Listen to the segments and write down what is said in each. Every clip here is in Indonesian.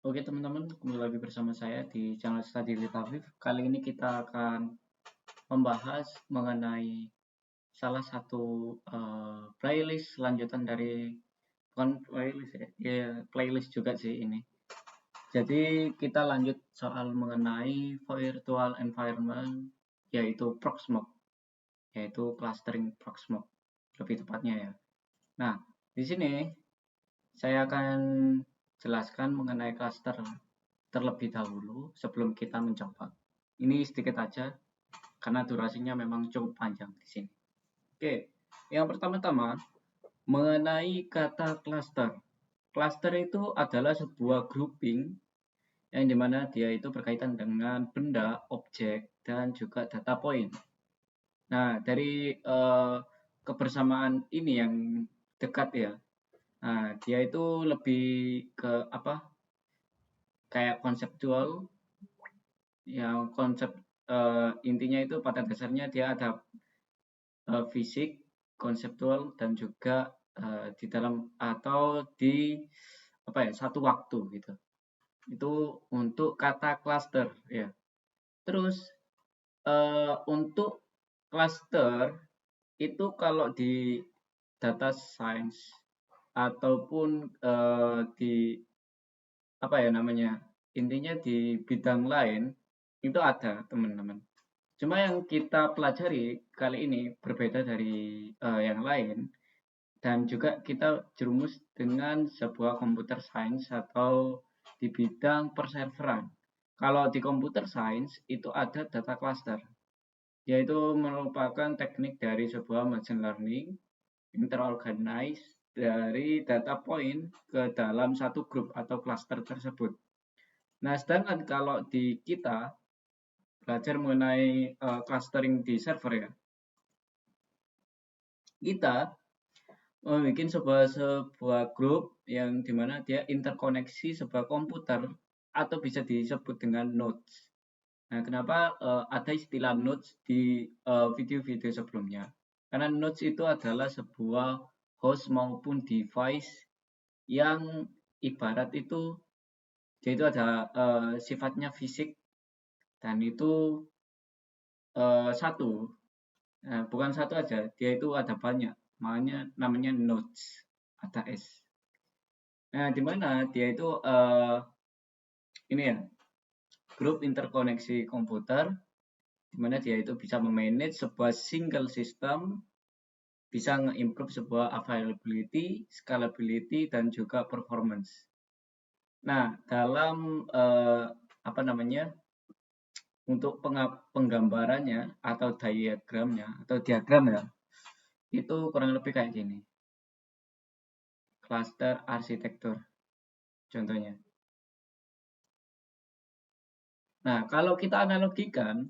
Oke teman-teman, kembali lagi bersama saya di channel Study with Afif. Kali ini kita akan membahas mengenai salah satu playlist lanjutan dari bukan playlist ya, playlist juga sih ini. Jadi kita lanjut soal mengenai virtual environment yaitu Proxmox, yaitu clustering Proxmox lebih tepatnya ya. Nah, di sini saya akan jelaskan mengenai cluster terlebih dahulu sebelum kita mencoba. Ini sedikit aja karena durasinya memang cukup panjang di sini. Oke, yang pertama-tama mengenai kata cluster. Cluster itu adalah sebuah grouping yang dimana dia itu berkaitan dengan benda, objek, dan juga data point. Nah, dari kebersamaan ini yang dekat ya. Nah, dia itu lebih ke apa? Kayak konseptual yang konsep intinya itu pada dasarnya dia ada fisik, konseptual dan juga di dalam atau di apa ya satu waktu gitu. Itu untuk kata cluster ya. Terus untuk cluster itu kalau di data science ataupun di apa ya namanya intinya di bidang lain itu ada teman-teman. Cuma yang kita pelajari kali ini berbeda dari yang lain dan juga kita jerumus dengan sebuah computer science atau di bidang perserveran. Kalau di computer science itu ada data cluster, yaitu merupakan teknik dari sebuah machine learning yang terorganize dari data point ke dalam satu grup atau cluster tersebut. Nah, sedangkan kalau di kita belajar mengenai clustering di server ya, kita membuat sebuah grup yang dimana dia interkoneksi sebuah komputer atau bisa disebut dengan nodes. Nah, kenapa ada istilah nodes di video-video sebelumnya? Karena nodes itu adalah sebuah host maupun device yang ibarat itu dia itu ada sifatnya fisik dan itu satu. Nah, bukan satu aja, dia itu ada banyak. Makanya namanya nodes, ada S. Nah, di mana dia itu ini ya, grup interkoneksi komputer, di mana dia itu bisa memanage sebuah single system, bisa nge-improve sebuah availability, scalability, dan juga performance. Nah, dalam apa namanya, untuk penggambarannya atau diagramnya atau diagram ya, itu kurang lebih kayak gini. Cluster arsitektur contohnya. Nah, kalau kita analogikan,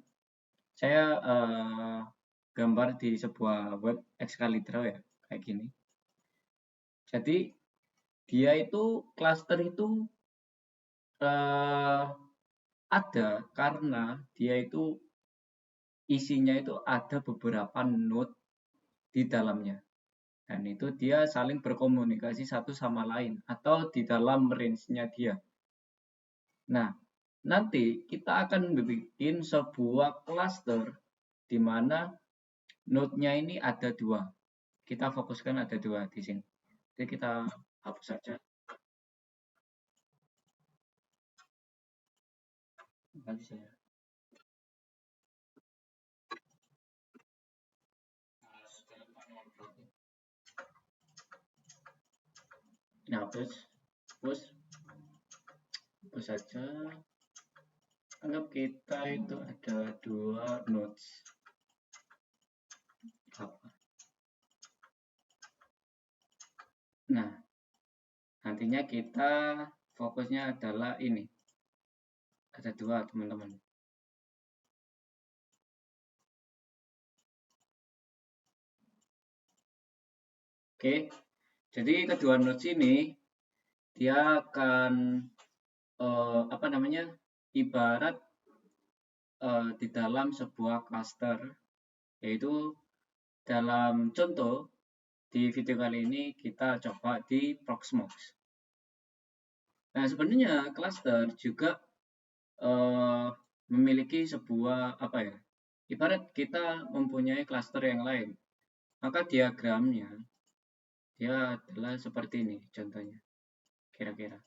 saya gambar di sebuah web Excalibur ya, kayak gini. Jadi dia itu cluster itu eh, ada karena dia itu isinya itu ada beberapa node di dalamnya. Dan itu dia saling berkomunikasi satu sama lain atau di dalam range-nya dia. Nah, nanti kita akan bikin sebuah cluster di mana node-nya ini ada dua. Kita fokuskan ada dua di sini. Jadi kita hapus saja. Nanti saya. Nah, hapus saja. Anggap kita itu ada dua nodes. Nah, nantinya kita fokusnya adalah ini. Ada dua, teman-teman. Oke, jadi kedua nodes ini dia akan apa namanya? Ibarat di dalam sebuah cluster, yaitu dalam contoh di video kali ini kita coba di Proxmox. Nah, sebenarnya cluster juga memiliki sebuah apa ya? Ibarat kita mempunyai cluster yang lain, maka diagramnya dia adalah seperti ini contohnya, kira-kira.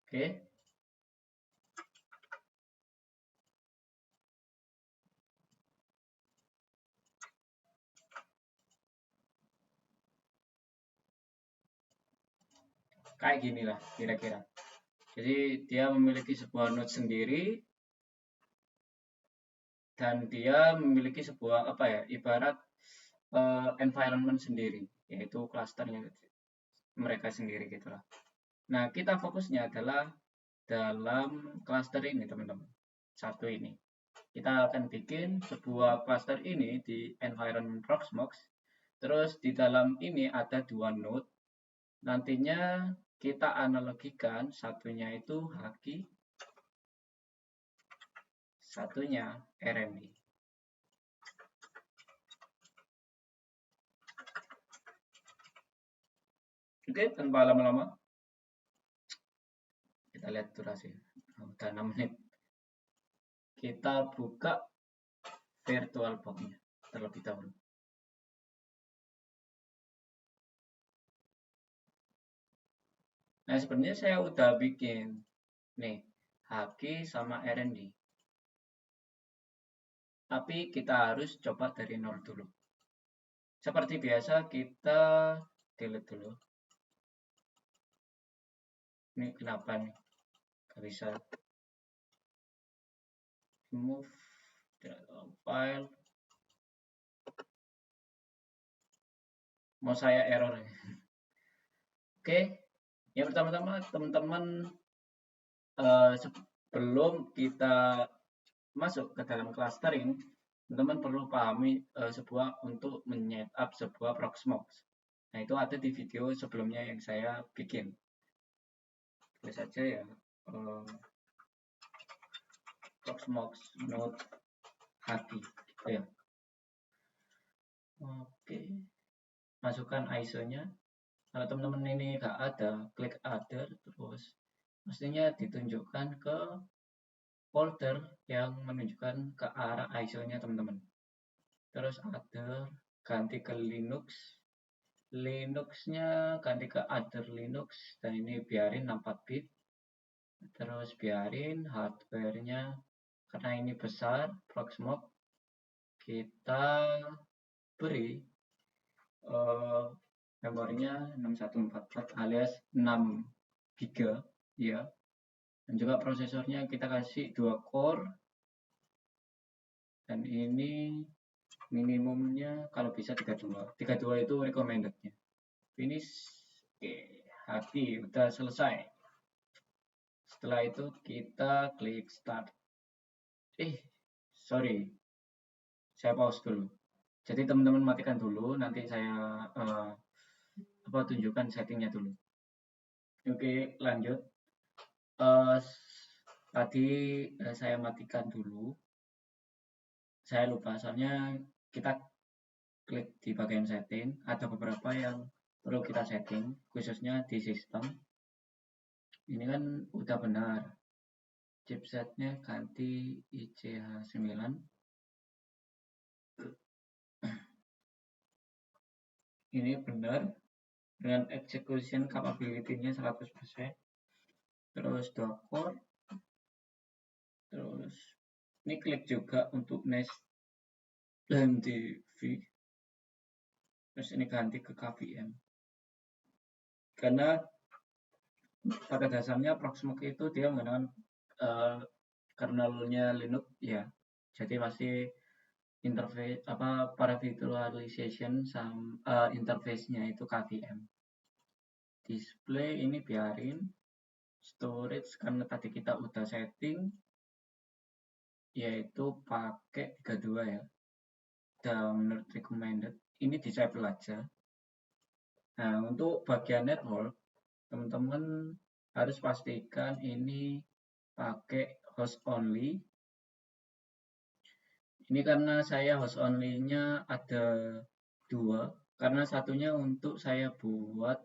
Oke. Kayak gini lah kira-kira. Jadi dia memiliki sebuah node sendiri dan dia memiliki sebuah apa ya, ibarat environment sendiri, yaitu klasternya mereka sendiri gitulah. Nah, kita fokusnya adalah dalam cluster ini, teman-teman. Satu ini. Kita akan bikin sebuah cluster ini di environment Proxmox. Terus di dalam ini ada dua node. Nantinya kita analogikan, satunya itu Haki, satunya RMI. Oke, tanpa lama-lama kita lihat durasi. Udah 6 menit. Kita buka VirtualBox-nya terlebih dahulu. Nah, sebenarnya saya udah bikin nih Haki sama R&D. Tapi kita harus coba dari nol dulu. Seperti biasa kita delete dulu. Ini kenapa nih? Gak bisa. Remove file. Mau saya error. Oke, yang pertama-tama teman-teman sebelum kita masuk ke dalam clustering, teman-teman perlu pahami sebuah untuk menyetup sebuah Proxmox. Nah, itu ada di video sebelumnya yang saya bikin. Tulis saja ya, Proxmox node Haki. Gitu ya. Oke, masukkan ISO-nya. Kalau teman-teman ini nggak ada, klik other, terus mestinya ditunjukkan ke folder yang menunjukkan ke arah ISO-nya teman-teman. Terus other, ganti ke Linux. Linux-nya ganti ke other Linux, dan ini biarin 64 bit. Terus biarin hardware-nya, karena ini besar, Proxmox, kita beri memorinya 6144 alias 6 GB ya. Dan juga prosesornya kita kasih 2 core. Dan ini minimumnya kalau bisa 32. 32 itu recommended-nya. Finish. Oke, hati udah selesai. Setelah itu kita klik start. Sorry. Saya pause dulu. Jadi teman-teman matikan dulu, nanti saya tunjukkan settingnya dulu. Oke, lanjut. Tadi saya matikan dulu. Saya lupa, soalnya kita klik di bagian setting, ada beberapa yang perlu kita setting, khususnya di sistem. Ini kan udah benar. Chipsetnya ganti ICH9. Ini benar. Dengan execution capability-nya 100%. Terus 2 core. Terus ini klik juga untuk next MDV. Terus ini ganti ke KVM. Karena pada dasarnya Proxmox itu dia menggunakan kernelnya Linux ya. Jadi masih interface para virtualization sama interface-nya itu KVM. Display ini biarin. Storage karena tadi kita udah setting yaitu pakai 32 ya. Download recommended. Ini disable aja. Nah, untuk bagian network, teman-teman harus pastikan ini pakai host only Ini karena saya host only-nya ada 2, karena satunya untuk saya buat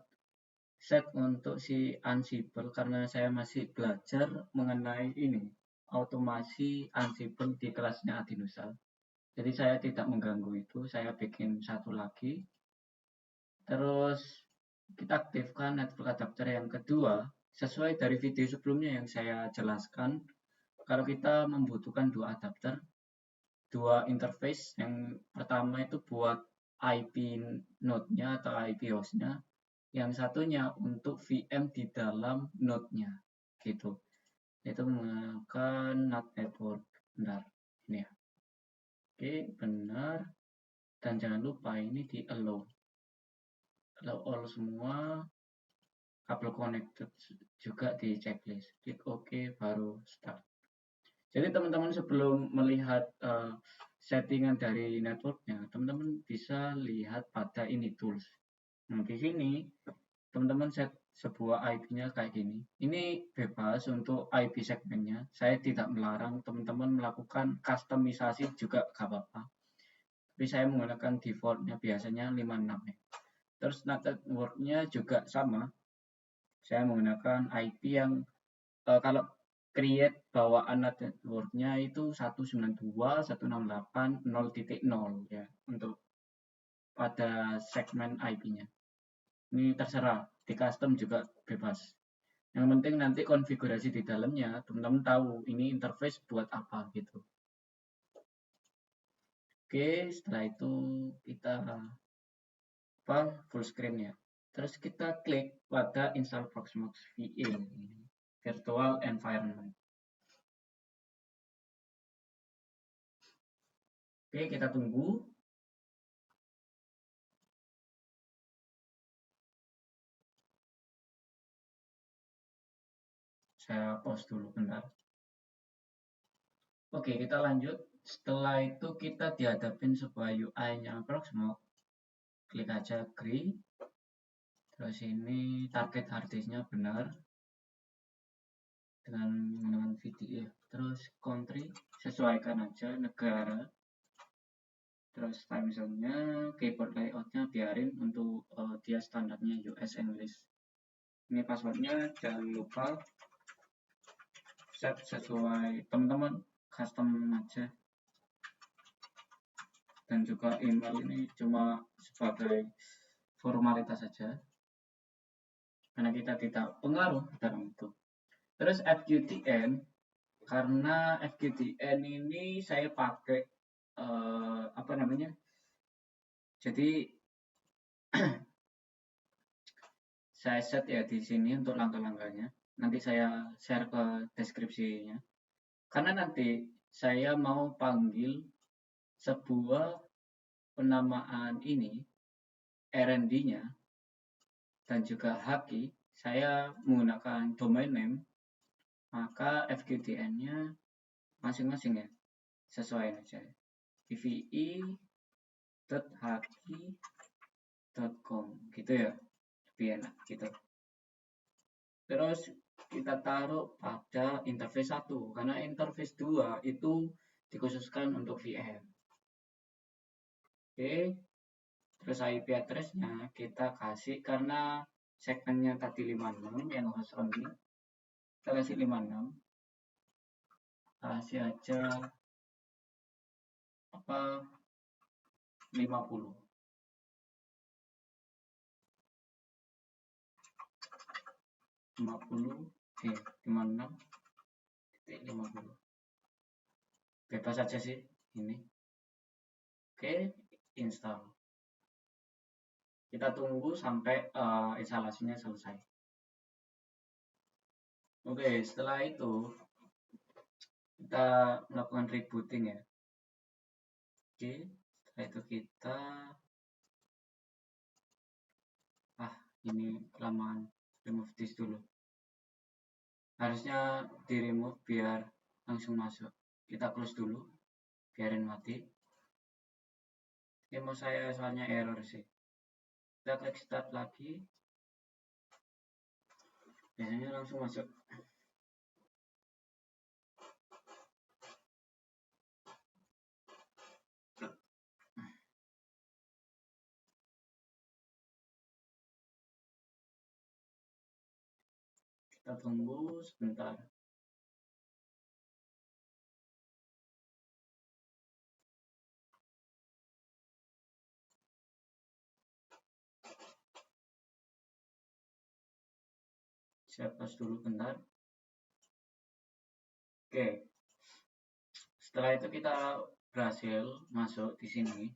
set untuk si Ansible karena saya masih belajar mengenai ini automasi Ansible di kelasnya Adinusa. Jadi saya tidak mengganggu itu, saya bikin satu lagi. Terus kita aktifkan network adapter yang kedua sesuai dari video sebelumnya yang saya jelaskan. Kalau kita membutuhkan 2 adapter, 2 interface, yang pertama itu buat IP node-nya atau IP host-nya, yang satunya untuk VM di dalam node-nya, gitu. Itu menggunakan NAT network. Bentar, ini ya. Oke, benar. Dan jangan lupa ini di allow all semua, kabel connected juga di checklist. Klik OK baru start. Jadi teman-teman sebelum melihat settingan dari networknya, teman-teman bisa lihat pada ini tools. Nah, di sini teman-teman set sebuah IP-nya kayak gini. Ini bebas untuk IP segmennya. Saya tidak melarang teman-teman melakukan customisasi juga gak apa-apa. Tapi saya menggunakan defaultnya biasanya 56 ya. Terus network-nya juga sama. Saya menggunakan IP yang kalau create bawaan network-nya itu 192.168.0.0 ya untuk pada segmen IP-nya. Ini terserah, di custom juga bebas. Yang penting nanti konfigurasi di dalamnya teman-teman tahu ini interface buat apa gitu. Oke, setelah itu kita full screen ya. Terus kita klik pada install Proxmox VM ini, virtual environment. Oke, kita tunggu. Saya pause dulu bentar. Oke, kita lanjut. Setelah itu kita dihadapin sebuah UI-nya Proxmox. Klik aja agree. Terus ini target harddisk-nya benar dengan menggunakan video. Terus country sesuaikan aja negara. Terus time zone-nya, keyboard layout-nya biarin untuk dia standarnya US English. Ini password-nya jangan lupa set sesuai teman-teman, custom aja. Dan juga email ini cuma sebagai formalitas saja karena kita tidak pengaruh dalam itu. Terus FQDN, karena FQDN ini saya pakai apa namanya, jadi saya set ya di sini untuk langkah-langkahnya. Nanti saya share ke deskripsinya. Karena nanti saya mau panggil sebuah penamaan ini, RND-nya, dan juga haki, saya menggunakan domain name, maka FQDN-nya masing-masing ya, sesuai aja. pve.haki.com gitu ya, lebih enak gitu. Terus kita taruh pada interface 1 karena interface 2 itu dikhususkan untuk VM. Oke, terus IP address-nya kita kasih karena segmennya tadi 56 yang host only, kita kasih 56, kasih aja apa 50. 56.50 bebas saja sih ini. Oke, install. Kita tunggu sampai instalasinya selesai. Oke, setelah itu kita melakukan rebooting ya. Oke, setelah itu kita ini kelamaan, remove this dulu. Harusnya di remove biar langsung masuk. Kita close dulu, biarin mati. Ini mau saya soalnya error sih. Kita klik start lagi, biasanya langsung masuk. Kita tunggu sebentar. Saya pause dulu bentar. Oke. Setelah itu kita berhasil masuk di sini.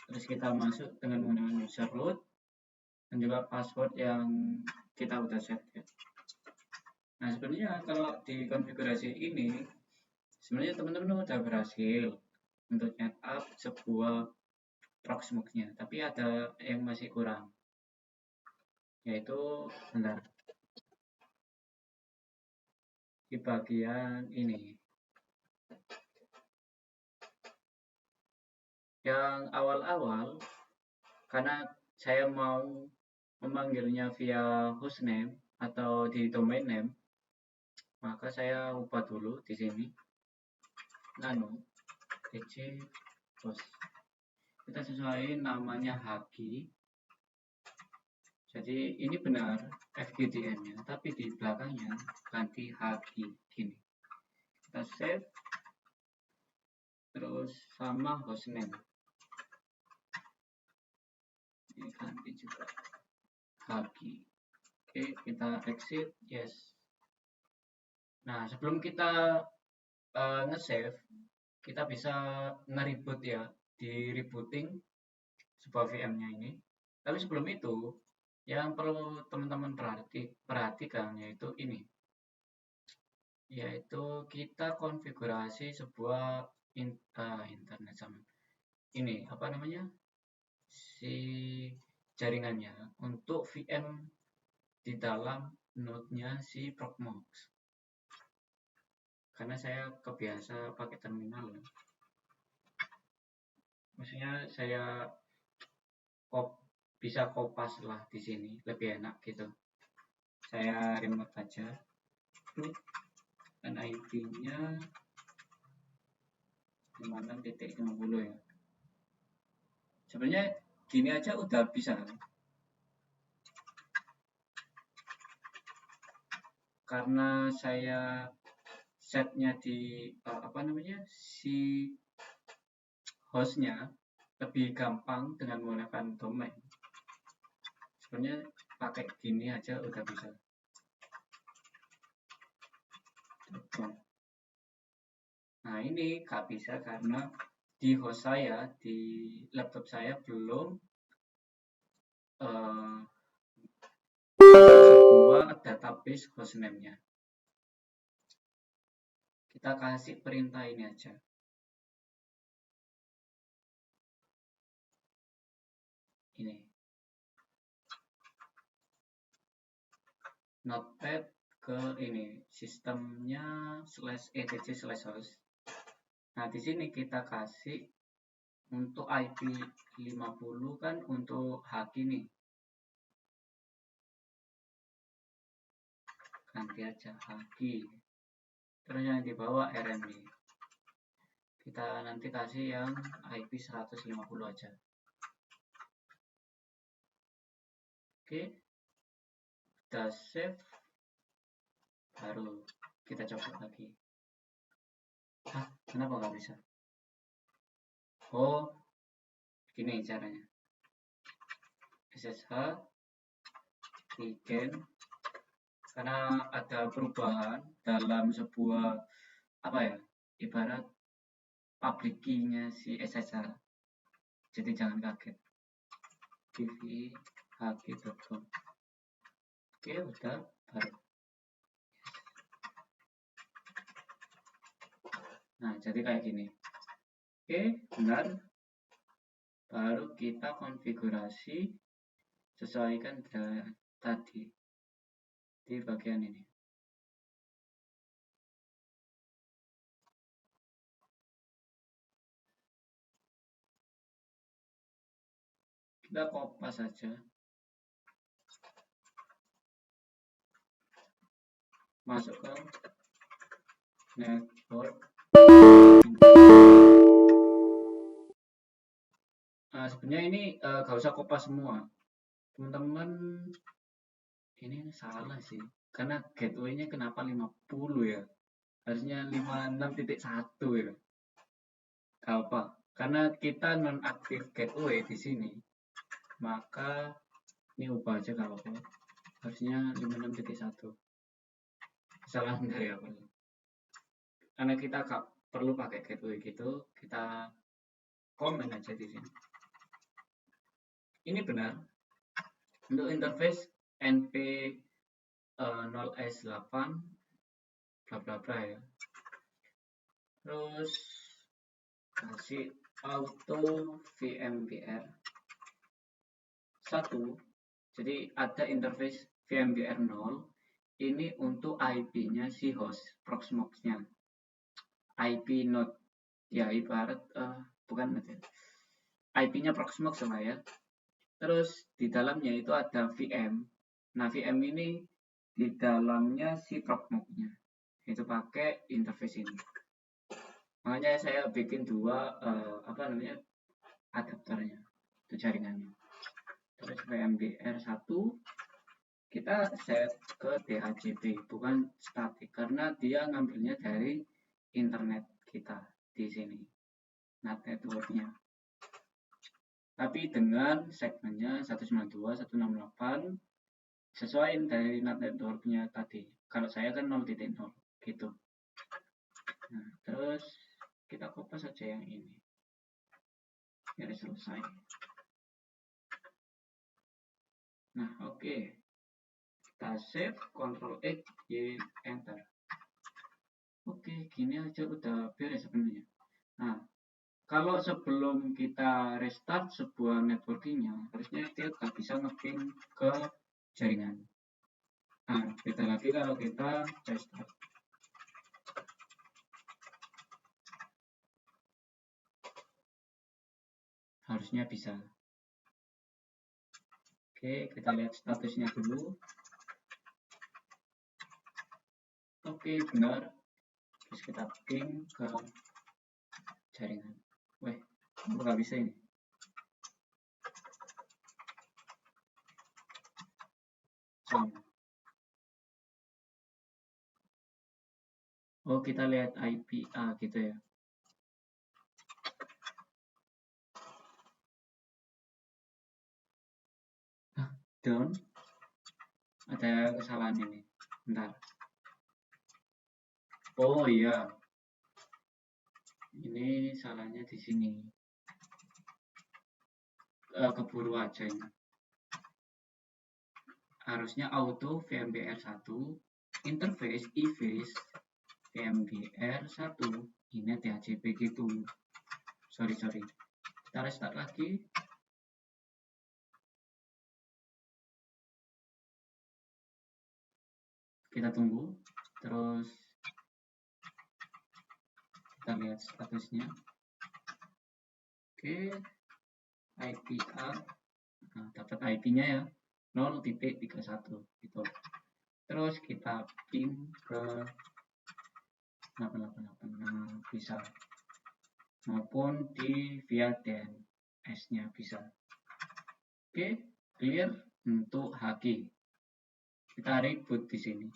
Terus kita masuk dengan menggunakan user root dan juga password yang kita udah set. Nah, sebenarnya kalau di konfigurasi ini, sebenarnya teman-teman udah berhasil untuk nyetup sebuah Proxmox-nya, tapi ada yang masih kurang, yaitu bentar, di bagian ini. Yang awal-awal, karena saya mau memanggilnya via hostname atau di domain name, maka saya ubah dulu di sini. Nano dc host. Kita sesuaikan namanya Haki. Jadi ini benar FGDN-nya, tapi di belakangnya ganti Haki gini. Kita save, terus sama hostname. Ini ganti juga Haki. Oke, kita exit, yes. Nah, sebelum kita nge-save, kita bisa nge-reboot ya, di rebooting sebuah VM-nya ini. Tapi sebelum itu, yang perlu teman-teman perhatikan yaitu ini, yaitu kita konfigurasi sebuah internet sama ini apa namanya, si jaringannya untuk VM di dalam node-nya si Proxmox. Karena saya kebiasa pakai terminal, maksudnya saya bisa kopas lah di sini, lebih enak gitu. Saya remote aja, dan IP-nya 56.50 ya. Sebenarnya gini aja udah bisa, karena saya setnya di si hostnya lebih gampang dengan menggunakan domain. Sebenarnya pakai gini aja udah bisa. Nah, ini gak bisa karena di host saya, di laptop saya belum sebuah database hostname-nya. Kita kasih perintah ini aja. Ini. Notepad ke ini, sistemnya /etc/host. Nah, di sini kita kasih untuk IP 50 kan untuk Haki nih. Ganti aja Haki. Terus yang di bawah RMB. Kita nanti kasih yang IP 150 aja. Oke. Kita save. Baru kita coba lagi. Kenapa nggak bisa? Oh, gini caranya. SSH weekend, karena ada perubahan dalam sebuah ibarat public key-nya si SSH. Jadi jangan kaget. tvhk.com. Oke, udah baru. Nah, jadi kayak gini. Oke, benar. Baru kita konfigurasi sesuaikan tadi di bagian ini. Kita kopas saja. Masuk ke network. Nah, sebenarnya ini gak usah kopas semua. Teman-teman ini salah sih. Karena gateway-nya kenapa 50 ya? Harusnya 56.1 ya. Gak apa. Karena kita nonaktif gateway di sini, maka ini ubah aja gak apa-apa. Harusnya 56.1. Kesalahan dari awal. Karena kita gak perlu pakai gateway gitu, kita komen aja di sini. Ini benar. Untuk interface NP 0S8 bla bla bla ya. Terus kasih auto VMBR 1. Jadi ada interface VMBR 0. Ini untuk IP-nya si host Proxmox-nya. IP node ya, ibarat bukan node ya. IP-nya Proxmox sama ya. Terus di dalamnya itu ada VM. Nah, VM ini di dalamnya si Proxmox-nya. Itu pakai interface ini. Makanya saya bikin dua adapternya, itu jaringannya. Terus VMBR 1 kita set ke DHCP, bukan statik, karena dia ngambilnya dari internet kita di sini, NAT networknya. Tapi dengan segmennya 192.168 sesuai dari NAT networknya tadi. Kalau saya kan 0.0 gitu. Nah, terus kita copy saja yang ini. Jadi selesai. Nah, oke. Kita save, Ctrl X, Y, Enter. Oke, gini aja udah beres sebenarnya. Nah, kalau sebelum kita restart sebuah networkingnya, harusnya dia udah bisa nge-ping ke jaringan. Nah, beda lagi kalau kita restart. Harusnya bisa. Oke, kita lihat statusnya dulu. Oke, benar. Terus kita ping ke jaringan. Weh, nggak bisa ini. Sama. Oh, kita lihat IP A gitu ya. Down. Ada kesalahan ini. Bentar. Oh iya. Ini salahnya di sini. Keburu aja ini. Harusnya auto VMBR 1, interface eFace VMBR 1. Ini DHCP gitu. Sorry. Kita restart lagi. Kita tunggu. Terus kita lihat statusnya. Oke, IP A. Nah, dapat IP-nya ya. 0.31 gitu. Terus kita ping ke 888 bisa, maupun di via DNS-nya bisa. Oke, clear untuk Haki. Kita reboot di sini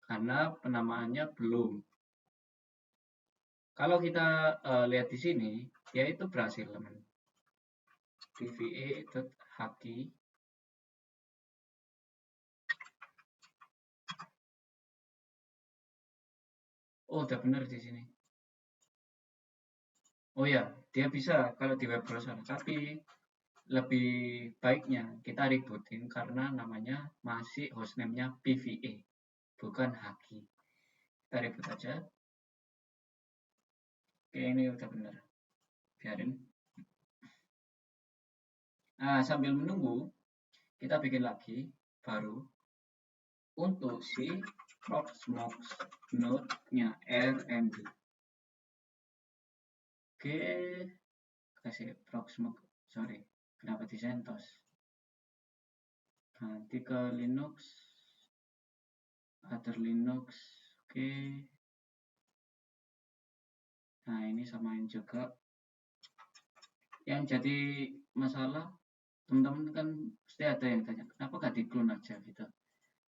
karena penamaannya belum. Kalau kita lihat di sini, yaitu berhasil teman. pva.haki. Oh, udah benar di sini. Oh ya, dia bisa kalau di web browser, tapi lebih baiknya kita rebootin karena namanya masih hostname-nya PVA, bukan Haki. Kita reboot aja. Oke, ini udah benar. Biarin. Nah, sambil menunggu, kita bikin lagi baru untuk si Proxmox node-nya RMB. Oke, kasih Proxmox, sorry, kenapa di CentOS? Nanti ke Linux, other Linux, oke. Nah, ini samain juga. Yang jadi masalah Teman-teman kan pasti ada yang tanya, kenapa gak di-clone aja gitu.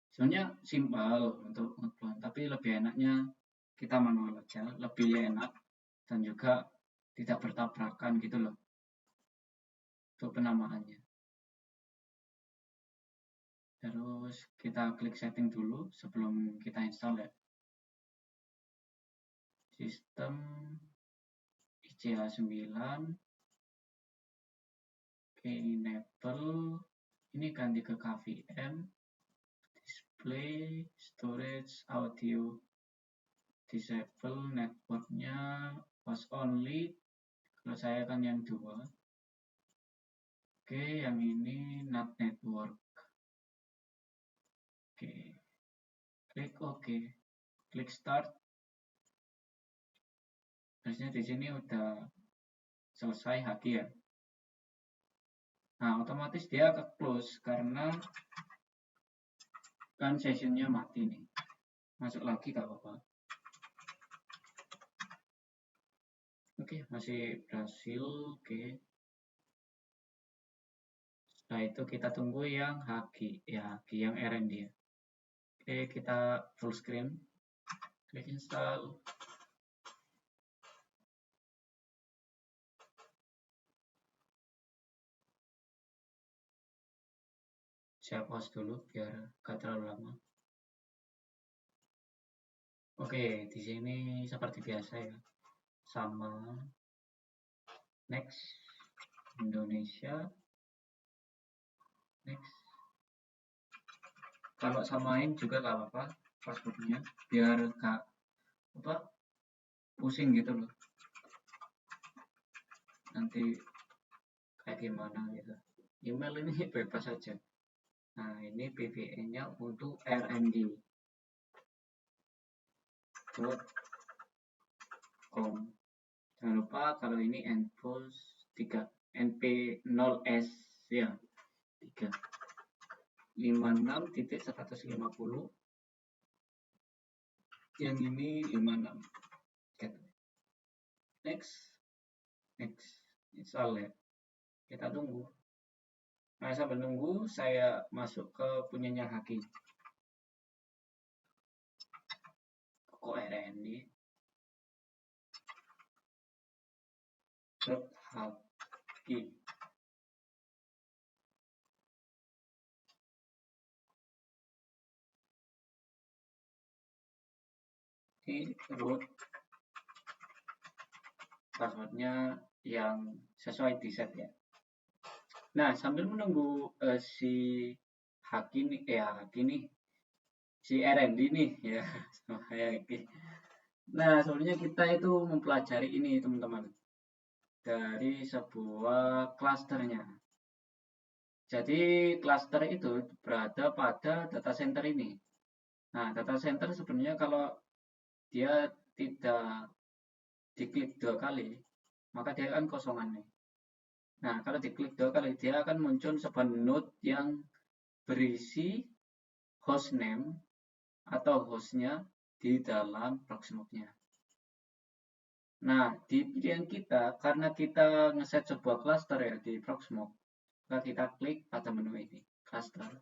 Sebenarnya simpel untuk nge-clone, tapi lebih enaknya kita manual aja, lebih enak dan juga tidak bertabrakan gitu loh untuk penamaannya. Terus kita klik setting dulu sebelum kita install ya. Sistem ICH 9, oke, enable, ini ganti ke KVM, display, storage, audio, disable, networknya was only, kalau saya kan yang 2. Oke, yang ini not network. Oke, klik OK, klik start. Harusnya di sini udah selesai haki ya. Nah, otomatis dia ke close karena kan sessionnya mati nih. Masuk lagi gak apa-apa. Oke, masih berhasil. Oke. Setelah itu kita tunggu yang haki, ya haki yang RND ya. Oke, kita full screen. Klik install. Saya pause dulu biar gak terlalu lama. Oke, di sini seperti biasa ya. Sama. Next. Indonesia. Next. Kalau samain juga gak apa-apa passwordnya biar gak apa pusing gitu loh. Nanti kayak gimana gitu. Email ini bebas saja. Nah, ini BVN-nya untuk rnd.com. Jangan lupa kalau ini npost 3 np0s ya 3 56.150, yang ini 56. Next install ya, kita tunggu. Nah, sambil nunggu saya masuk ke punyanya Haki. Kok RND Haki. Ini root passwordnya yang sesuai di set ya. Nah, sambil menunggu si Haki nih, si RND nih ya, sama Haki. Nah, sebenarnya kita itu mempelajari ini teman-teman dari sebuah klasternya. Jadi klaster itu berada pada data center ini. Nah, data center sebenarnya kalau dia tidak diklik 2 kali, maka dia akan kosongan nih. Nah, kalau diklik 2 kali, dia akan muncul sebuah node yang berisi hostname atau hostnya di dalam Proxmox-nya. Nah, di pilihan kita, karena kita ngeset sebuah cluster ya di Proxmox, maka kita klik pada menu ini, cluster.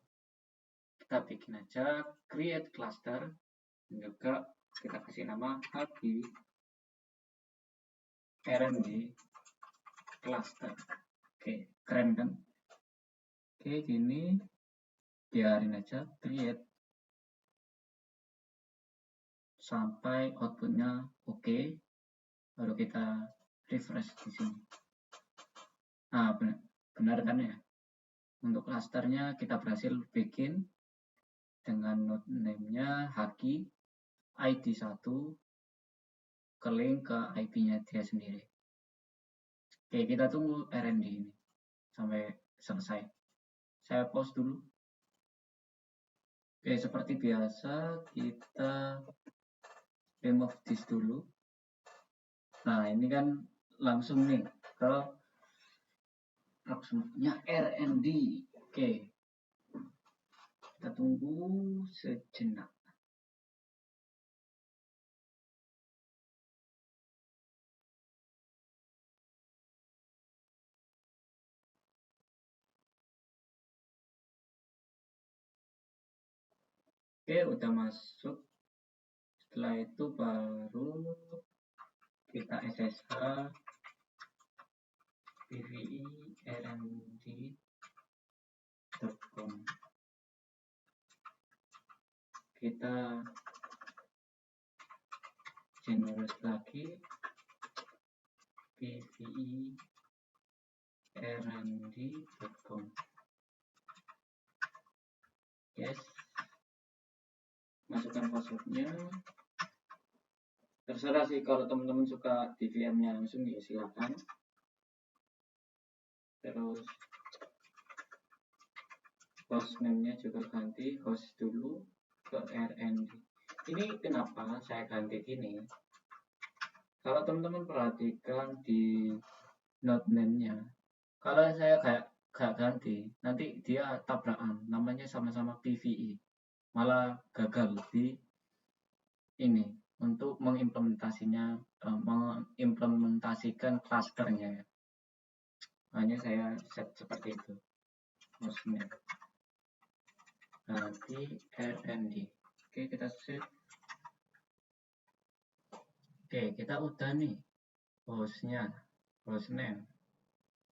Kita bikin aja create cluster, dan juga kita kasih nama Haki RND cluster. Oke, keren kan? Oke, gini biarin aja create sampai outputnya oke, baru kita refresh di sini. Nah, benar kan ya? Untuk klasternya kita berhasil bikin dengan node name-nya Haki ID 1 ke link ke IP-nya dia sendiri. Oke, kita tunggu RND ini sampai selesai. Saya pause dulu. Oke, seperti biasa kita remove disk dulu. Nah, ini kan langsung nih ke Proxmox-nya RND. Oke, kita tunggu sejenak. Oke, udah masuk. Setelah itu baru kita SSH pvi.rnd.com. Kita generate lagi pvi.rnd.com. Yes, masukkan passwordnya. Terserah sih, kalau teman-teman suka di VM-nya langsung ya silakan. Terus hostname-nya juga ganti host dulu ke RND. Ini kenapa saya ganti gini? Kalau teman-teman perhatikan di node name-nya, kalau saya gak ganti, nanti dia tabrakan, namanya sama-sama PVE, malah gagal di ini untuk mengimplementasikan clusternya ya. Hanya saya set seperti itu. Hostname ganti RND. Oke, kita set. Oke, kita udah nih hostnya, hostname,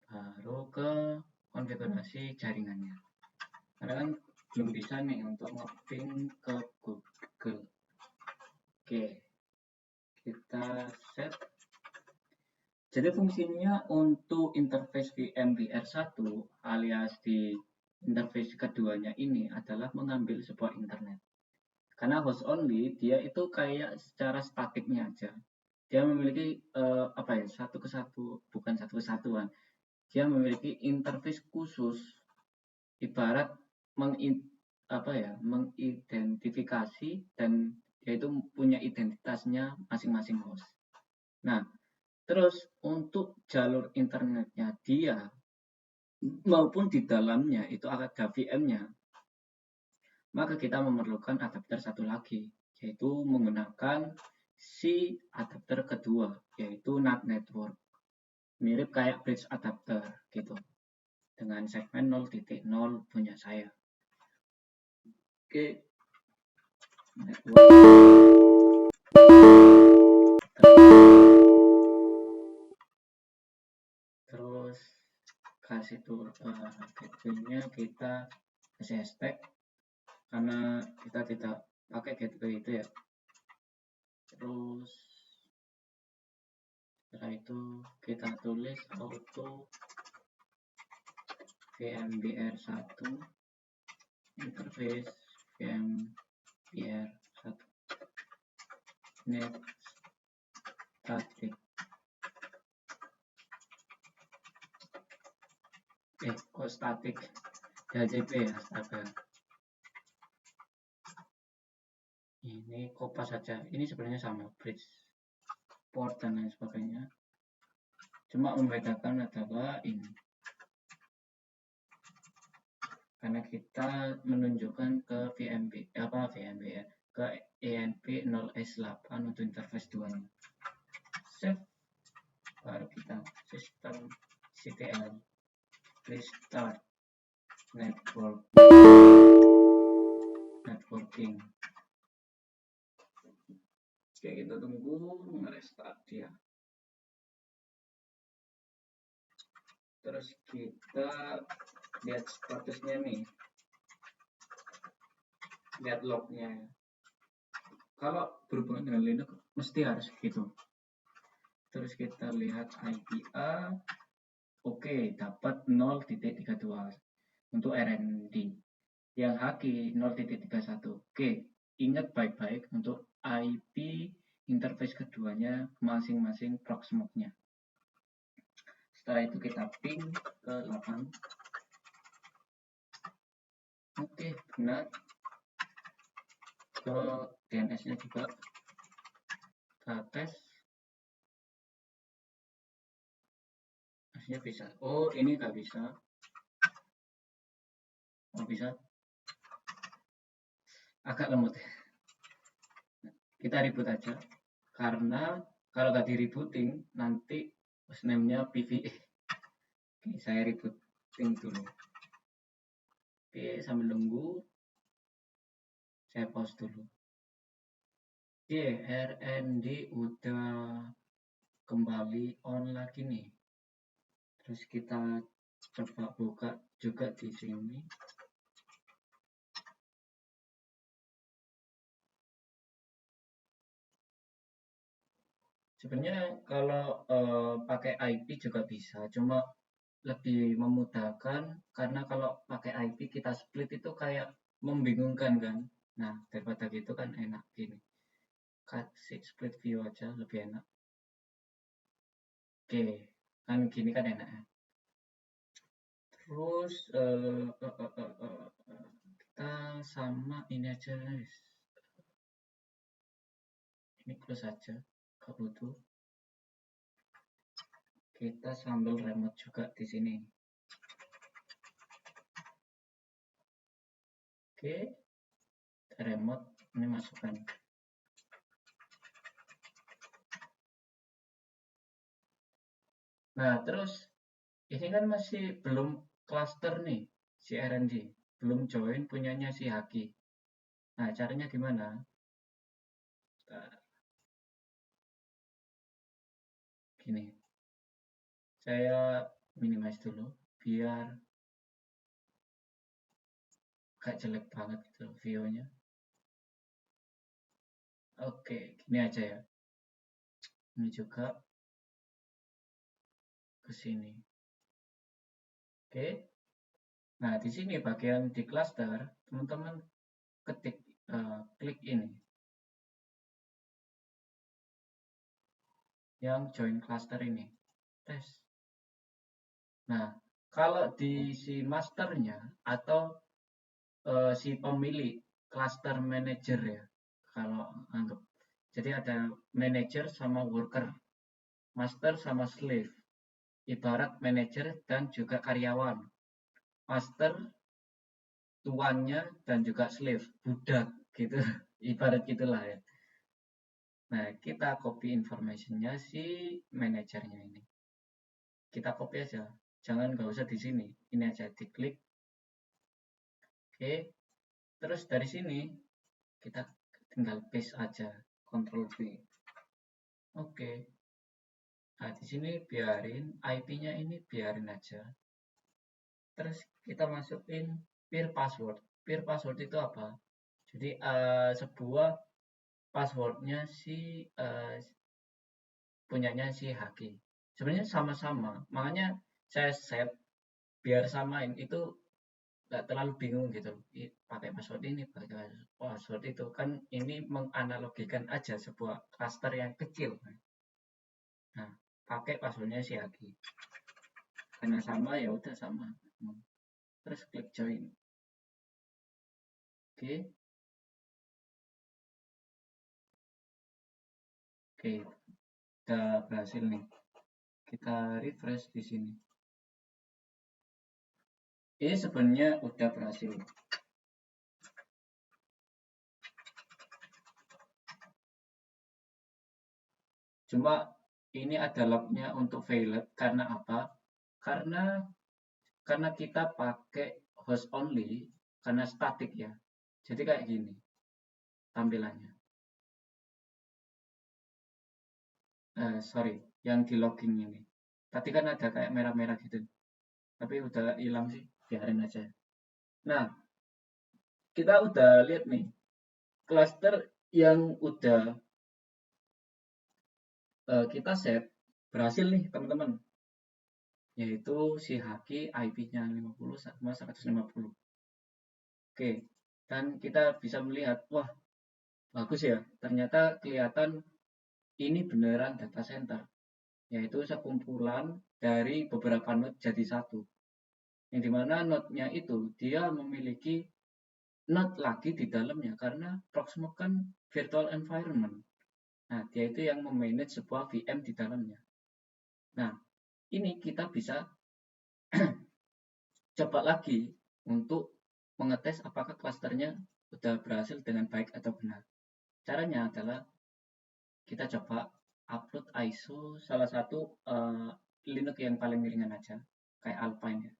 baru ke konfigurasi jaringannya. Karena kan belum bisa nih untuk nge-ping ke Google. Oke, kita set. Jadi fungsinya untuk interface VMBR1 alias di interface keduanya ini adalah mengambil sebuah internet. Karena host only dia itu kayak secara statiknya aja. Dia memiliki satu kesatu, bukan satu kesatuan. Dia memiliki interface khusus, ibarat mengidentifikasi dan yaitu punya identitasnya masing-masing host. Nah, terus untuk jalur internetnya dia maupun di dalamnya itu ada VM-nya, maka kita memerlukan adapter satu lagi, yaitu menggunakan si adapter kedua, yaitu NAT network. Mirip kayak bridge adapter gitu, dengan segmen 0.0 punya saya. Oke, network. Terus kasih tuh gateway-nya kita kasih hashtag karena kita tidak pakai gateway itu ya. Terus setelah itu kita tulis auto VMBR1 interface VMBR1 net static. Kok static? DHCP ya, astaga. Ini kopas saja. Ini sebenarnya sama, bridge, port dan lain sebagainya. Cuma membedakan adalah ini. Karena kita menunjukkan ke VMBR ke ENP0S8 untuk interface 2-nya. Save. Baru kita sistem CTL restart networking. Oke, kita tunggu nge-restart dia. Terus kita lihat statusnya nih, lihat lognya. Kalau berhubungan dengan Linux mesti harus gitu. Terus kita lihat IPA, oke, dapat 0.32 untuk RND. Yang haki 0.31. Oke, ingat baik-baik untuk IP interface keduanya masing-masing proxmox-nya. Setelah itu kita ping ke 8. Oke, benar. Ke DNS-nya juga kita tes. Hasilnya bisa. Oh, ini nggak bisa. Oh, bisa. Agak lemot. Kita reboot aja. Karena kalau nggak di rebooting, nanti hostname-nya PVE. Oke, saya rebooting dulu. Oke, sambil nunggu. Saya pause dulu. Oke, RND udah kembali on lagi nih. Terus kita coba buka juga di sini. Sebenarnya kalau pakai IP juga bisa, cuma lebih memudahkan karena kalau pakai IP kita split itu kayak membingungkan kan. Nah, daripada gitu kan enak gini. Kasih split view aja lebih enak. Oke, kan gini kan enak ya. Terus kita sama ini aja guys. Ini close aja, gak butuh. Kita sambil remote juga di sini. Oke, remote ini masukkan. Nah, terus ini kan masih belum cluster nih si RNG, belum join punyanya si Haki. Nah, caranya gimana? Gini, saya minimize dulu biar gak jelek banget gitu view-nya. Oke, gini aja ya. Ini juga ke sini. Oke. Nah, di sini bagian di cluster, teman-teman ketik klik ini. Yang join cluster ini. Tes. Nah, kalau di si masternya atau si pemilik cluster manager ya, kalau anggap. Jadi ada manager sama worker, master sama slave. Ibarat manager dan juga karyawan. Master tuannya dan juga slave, budak gitu. Ibarat gitulah ya. Nah, kita copy informationnya si manajernya ini. Kita copy aja. Jangan nggak usah di sini. Ini aja diklik. Oke. Terus dari sini kita tinggal paste aja. Ctrl V. Oke. Nah, di sini biarin IP-nya ini biarin aja. Terus kita masukin peer password. Peer password itu apa? Jadi sebuah passwordnya si punyanya si Haki. Sebenarnya sama-sama. Makanya saya set biar samain itu nggak terlalu bingung gitu. Pakai password ini, pakai password itu. Kan ini menganalogikan aja sebuah cluster yang kecil. Nah, pakai passwordnya si Haki. Karena sama ya udah sama. Terus klik join. Oke. Oke, udah berhasil nih. Kita refresh di sini. Ini sebenarnya udah berhasil. Cuma ini ada lognya untuk failed karena apa? Karena kita pakai host only karena static ya. Jadi kayak gini tampilannya. Sorry, yang di logging ini. Tadi kan ada kayak merah-merah gitu. Tapi udah hilang sih, biarin aja. Nah, kita udah lihat nih cluster yang udah kita set berhasil nih teman-teman, yaitu si Haki IP-nya 50 sama 150. Oke, dan kita bisa melihat, wah bagus ya, ternyata kelihatan ini beneran data center, yaitu sekumpulan dari beberapa node jadi satu. Yang dimana node-nya itu dia memiliki node lagi di dalamnya karena Proxmox kan virtual environment. Nah, dia itu yang memanage sebuah VM di dalamnya. Nah, ini kita bisa coba lagi untuk mengetes apakah klasternya sudah berhasil dengan baik atau benar. Caranya adalah kita coba upload ISO salah satu Linux yang paling ringan aja, kayak Alpine ya.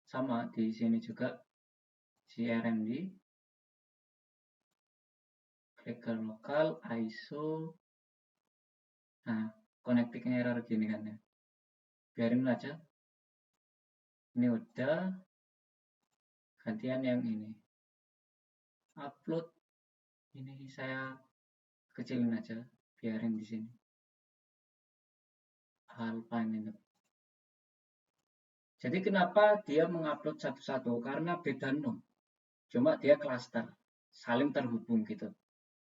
Sama di sini juga grmd, klik ke lokal, ISO. Nah, connecting error gini kan ya. Biarin aja. Ini udah. Gantian yang ini. Upload. Ini saya kecilin aja. Biarin di sini. Alpine ini. Jadi kenapa dia mengupload satu-satu? Karena beda node. Cuma dia cluster. Saling terhubung gitu.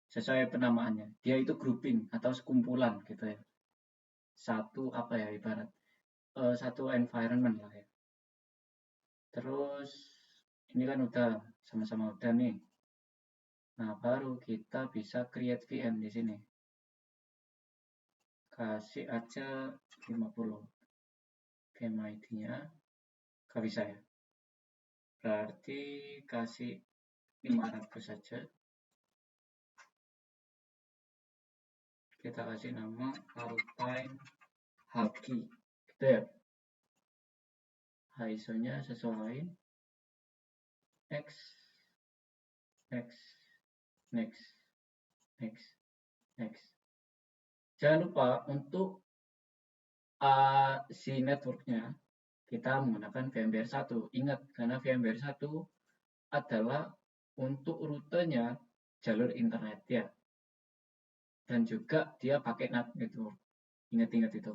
Sesuai penamaannya. Dia itu grouping atau sekumpulan gitu ya. Satu apa ya ibarat. Satu environment lah ya. Terus ini kan udah sama-sama udah nih. Nah, baru kita bisa create VM di sini. Kasih aja 50. VM ID-nya gak bisa ya. Berarti kasih 500 saja. Kita kasih nama Alpine Haki. Gitu ya. ISO-nya sesuai. Next. Jangan lupa untuk si networknya kita menggunakan VMware 1. Ingat, karena VMware 1 adalah untuk rutenya jalur internet ya. Dan juga dia pakai NAT network. Ingat-ingat itu.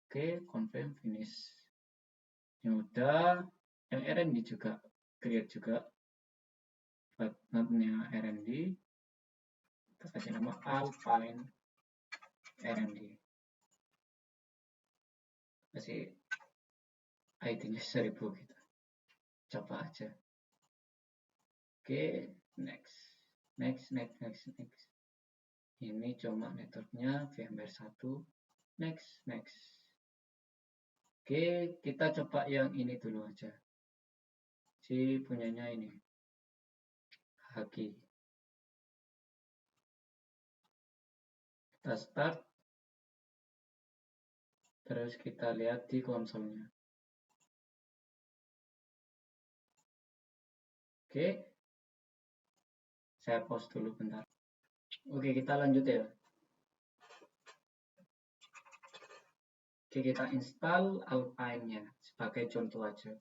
Oke, confirm finish. Yang udah, yang RMD juga create juga buat NAT-nya RMD. Kita kasih nama Alpine RMD. Kasih ID-nya 1000 gitu. Coba aja. Oke, next. Ini cuma networknya VMware 1. Next. Oke, kita coba yang ini dulu aja. Si punyanya ini. Haki. Kita start. Terus kita lihat di konsolnya. Oke. Saya pause dulu bentar. Oke, kita lanjut ya. Oke, kita install Alpine-nya sebagai contoh aja.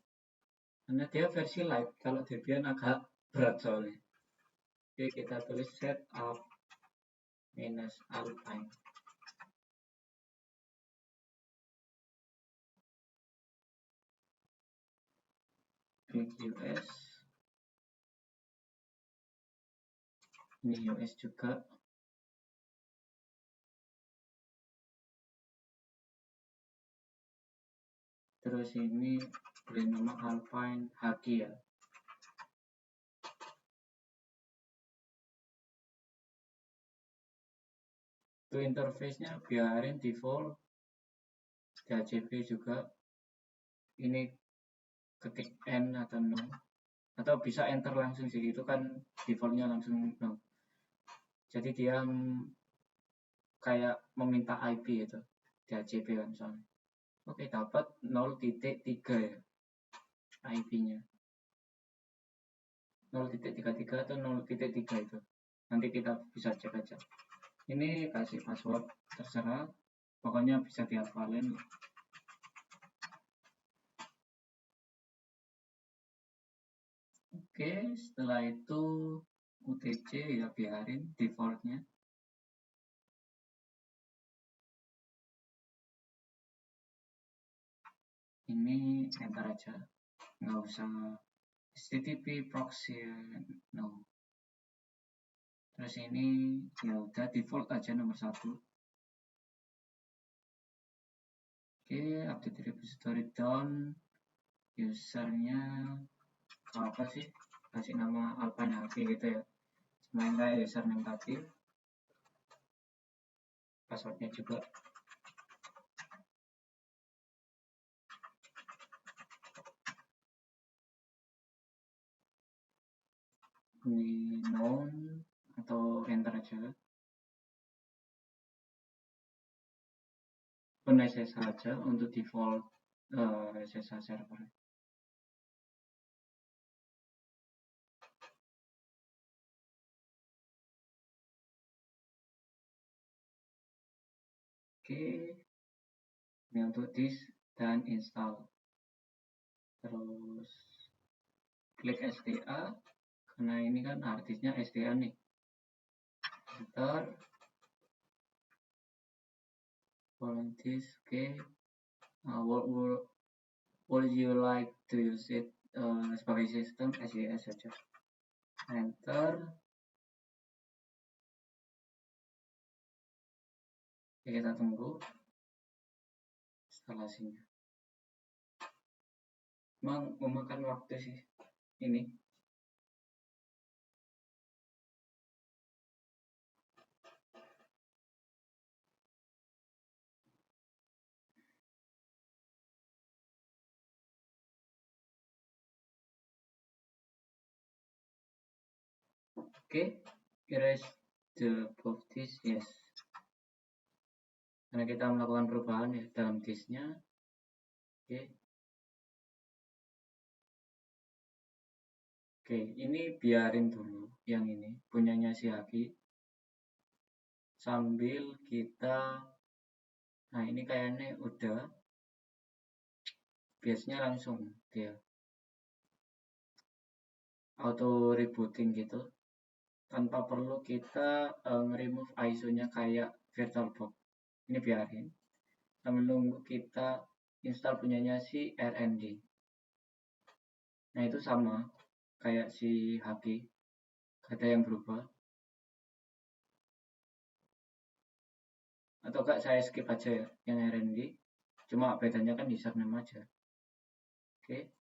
Karena dia versi light, kalau Debian agak berat soalnya. Oke, kita tulis setup -Alpine. Klik US. Ini US juga. Terus ini beri nama Alpine Haki ya. Itu interface-nya biarin default. DHCP juga. Ini ketik N atau no. Atau bisa enter langsung sih, itu kan defaultnya langsung no. Jadi dia kayak meminta IP itu. DHCP kan misalnya. Oke, dapat 0.3 ya IP-nya. 0.33 atau 0.3 itu. Nanti kita bisa cek aja. Ini kasih password terserah. Pokoknya bisa dihafalin. Oke, setelah itu UTC ya biarin defaultnya. Ini enter aja. Nggak usah HTTP proxy, no. Terus ini ya udah default aja nomor 1. Oke, update repository down. Usernya apa sih? Kasih nama Alpine Haki gitu ya. Semain kayak username tadi. Passwordnya juga. Ini known atau enter aja. Pun SSH aja untuk default SSH server. ini untuk disk dan install. Terus klik SDA karena ini kan artisnya SDA nih. Enter. Current disk. Would you like to use it sebagai sistem SDA saja. Enter. Oke, kita tunggu instalasinya. Memang memakan waktu sih ini. Oke, erase the above disk, yes. Karena kita melakukan perubahan ya dalam disknya. Oke, ini biarin dulu yang ini punyanya si Haki. Sambil kita, nah ini kayaknya udah, biasanya langsung dia auto rebooting gitu, tanpa perlu kita remove ISO-nya kayak VirtualBox. Ini biarin sambil nunggu kita install punyanya si RND. Nah itu sama kayak si Haki, gak ada yang berubah. Atau enggak saya skip aja ya yang RND, cuma bedanya kan username aja. Oke,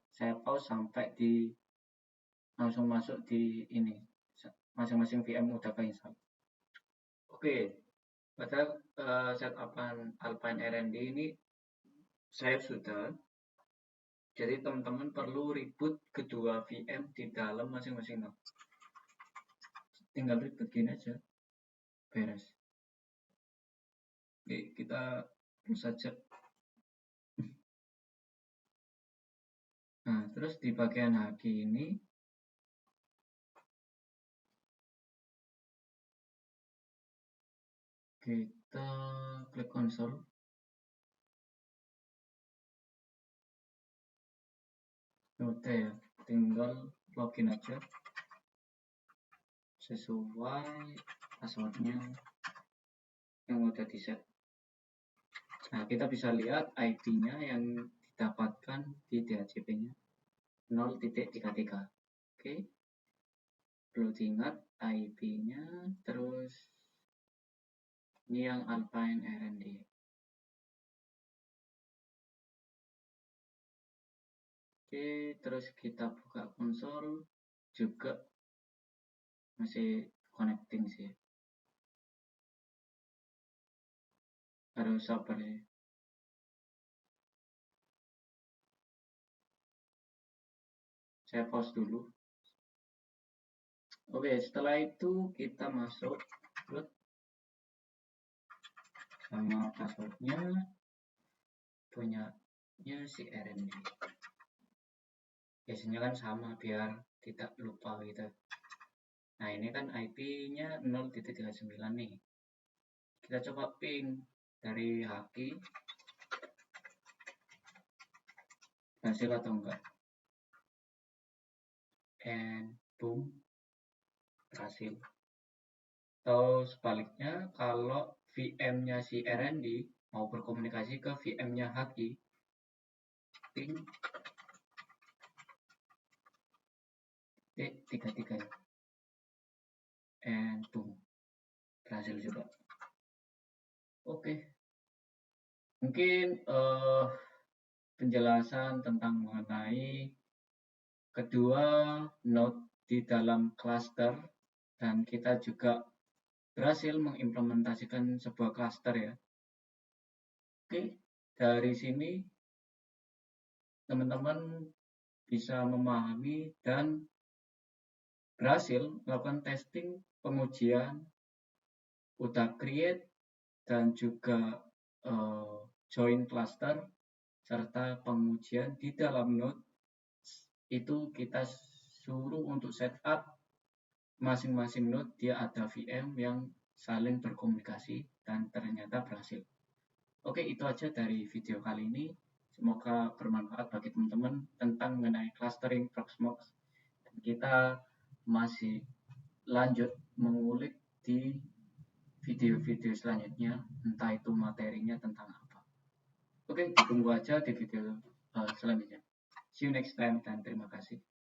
saya pause sampai di langsung masuk di ini masing-masing VM udah keinstall. Oke, pada setupan Alpine RND ini saya sudah. Jadi teman-teman perlu reboot kedua VM di dalam masing-masing node. Tinggal reboot gini aja, beres. Oke, kita terus saja. Nah, terus di bagian Haki ini kita klik konsol. Udah ya, tinggal login aja sesuai passwordnya yang udah di set. Nah, kita bisa lihat IP-nya yang didapatkan di DHCP-nya 0.33. Oke, perlu diingat IP-nya. Terus ini yang Alpine RND. Oke, terus kita buka konsol juga masih connecting sih. Harus sabar ya. Saya pause dulu. Oke, setelah itu kita masuk root sama passwordnya punyanya si RND. Biasanya kan sama biar tidak lupa gitu. Nah ini kan IP-nya 0.39 nih. Kita coba ping dari Haki. Berhasil atau enggak? And boom, berhasil. Atau sebaliknya, kalau VM-nya si RND mau berkomunikasi ke VM-nya Haki, ping D33 and boom, berhasil juga. Oke, mungkin penjelasan tentang mengenai kedua node di dalam cluster, dan kita juga berhasil mengimplementasikan sebuah cluster ya. Oke, dari sini teman-teman bisa memahami dan berhasil melakukan testing, pengujian, udah create dan juga join cluster serta pengujian di dalam node. Itu kita suruh untuk setup masing-masing node dia ada VM yang saling berkomunikasi dan ternyata berhasil. Oke, itu aja dari video kali ini. Semoga bermanfaat bagi teman-teman tentang mengenai clustering Proxmox. Dan kita masih lanjut mengulik di video-video selanjutnya, entah itu materinya tentang apa. Oke, tunggu aja di video selanjutnya. See you next time dan terima kasih.